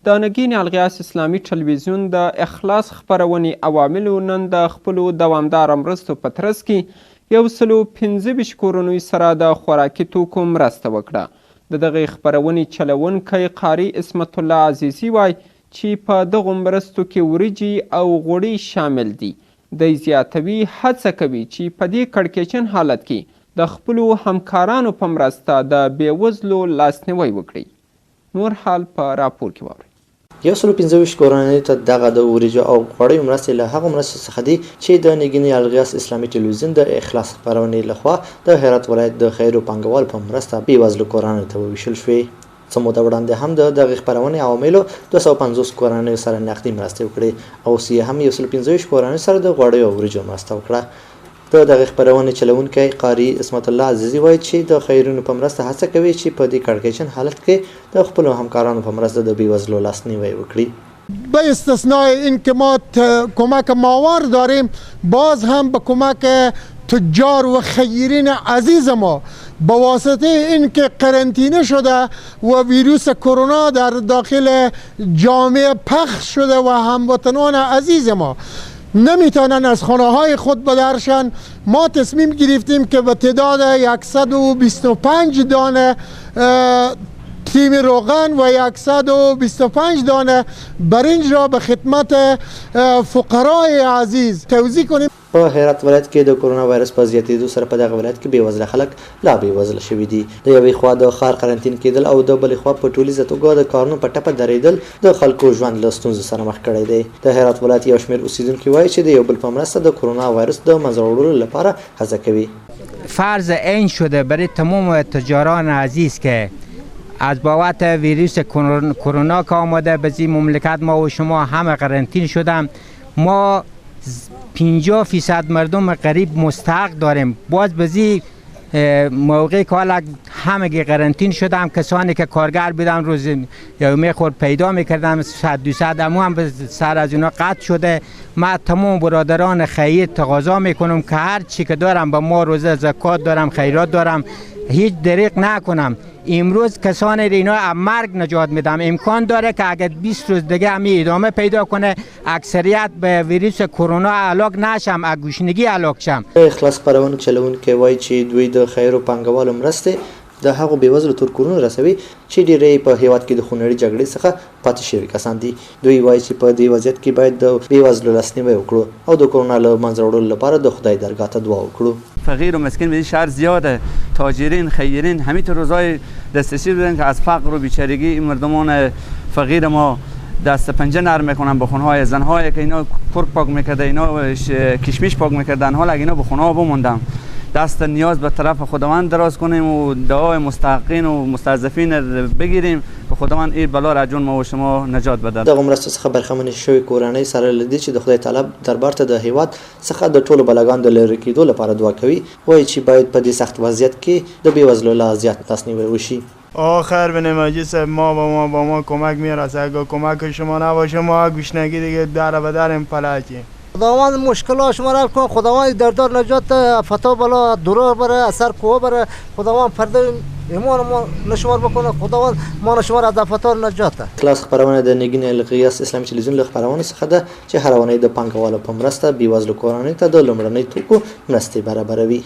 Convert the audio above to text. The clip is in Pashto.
د نګین الغیاث اسلامی ټلویزیون د اخلاص خپرونی عواملو نن د خپلو دوامداره مرستو په ترڅ کې 115 کورنیو سره د خوراکي توکو مرسته وکړه. د دغې خپرونې چلونکی قاري اسمت الله عزیزي وایي چې په دغو مرستو کې وریجې او غوړي شامل دي. دی زیاتوي هڅه کوي چې په دې کړکېچن حالت کې د خپلو همکارانو په مرسته د بېوزلو لاسنیوی وکړي. نور حال په راپور کې واورئ. 115 کورنیو ته دغه د وریجو او غوړیو مرستې له هغو مرستو څخه دي چې د نګین الغیاث اسلامی ټلویزیون د اخلاص خپرونې لخوا د هرات ولایت د خیرو پانګوال په مرسته بېوزلو کورنیو ته وویشل شوې. څه موده وړاندې هم د دغې خپرونې عواملو 250 کورنیو سره نقدي مرستې وکړې او اوس یې هم 115 کورنیو سره د غوړیو او وریجو مرسته وکړه. د دغې خپرونې چلونکی قاري اسمت الله عزیزي وایي چې د خیرونو په مرسته هڅه کوي چې په دې کړکېچن حالت کې د خپلو همکارانو په مرسته د بېوزلو لاسنیوی وکړي. به استثنای این که ما کمک ماور داریم، باز هم به کمک تجار و خیرین عزیز ما با واسطه این که قرنطینه شده و ویروس کرونا در داخل جامعه پخش شده و هموطنان عزیز ما نمیتونن از خانه های خود بدرشن، ما تصمیم گرفتیم که به تعداد 125 دانه تیم روغن و 125 دانه برنج را به خدمت فقرای عزیز توزیع کنیم. په هرات ولایت کې د کرونا وایرس په زیاتېدو سره په دغه ولایت کې بېوزله خلک لا بېوزله شوي دي. د یوې خوا د ښار قرنطین کېدل او د بلې خوا په ټولیزه توګه د کارونو په ټپه درېدل د خلکو ژوند له ستونزو سره مخ کړی دی. د هرات ولایت یو شمېر اوسیدونکي وایي چې د یو بل په مرسته د کرونا وایرس د منځه وړلو لپاره هڅه کوي. فرض عین شده برای تمام تجاران عزیز که از بابت ویروس کرونا که آمده به این مملکت ما و شما همه قرنطین شدم، ما 50% مردم غریب مستحق داریم. باز بزی موقعی که حالا همگی قرنطین شدم، کسانی که کارگر بودن روز یومی خود پیدا میکردم 100-200 امو هم سر از اونا قطع شده. ما تمام برادران خیر تقاضا میکنم که هر چی که دارم با ما روزه زکات دارم، خیرات دارم، هیچ دریغ نکنم. امروز کسانی اینا از مرگ نجات میدم. امکان داره که اگر 20 روز دیگه همی ادامه پیدا کنه اکثریت به ویروس کرونا هلاک نشم، از گوشنگی هلاک شم. اخلاص خپرونې چلونکی وایي چې دوی د خیرو پانګوالو مرستې د هغو بېوزلو تر کورونو رسوي چې ډېری په هېواد کې د خونړۍ جګړې څخه پاتې شوي کسان دي. دوی وایي چې په دې وضعیت کې باید د بېوزلو لاسنیوی وکړو او د کرونا له منځه وړلو لپاره د خدای درگاه ته دعا وکړو. فقیر و مسکین به شهر زیاده، تاجرین خیرین همینطور روزای دسترسی دادن که از فقر و بیچارگی این مردمان فقیر ما دست پنجه نرم میکنن به خونهای زنهای که اینا کرک پاک میکرده، اینا کشمیش پاک میکردن، حالا اینا به خونها بموندن. دست نیاز به طرف خداوند دراز کنیم و دعای مستحقین و مستضعفین بگیریم که خداوند این بلا را جون ما و شما نجات بده. دغه مرستو څخه برخمنې شوې کورنۍ سره له دې چې د خدای تعالی دربار ته د هیواد څخه د ټولو بلاګانو د لرې کېدو لپاره دعا کوي. وایي چې باید په دې سخت وضعیت کې د بېوزلو لا زیات لاسنیوی وشي. آخر به نمایش ما با ما کمک میرسه. اگر کمک شما نباشه ما گوشنگی دیگه در و در فلجیم. خداوند مشکلات شما را حل کنه، خداوند دردار نجات فتا بلا درار بره، اثر کوه بره، خداوند پرده ایمان ما نشمار بکنه، خداوند ما نشمار از فتار نجات. اخلاص خپرونه د نګین الغیاث اسلامی ټلویزیون له خپرونې څخه ده چې هر ونې د پانګوالو په مرسته بېوزلو کورنیو ته د لومړنۍ توکو مرستې برابروي.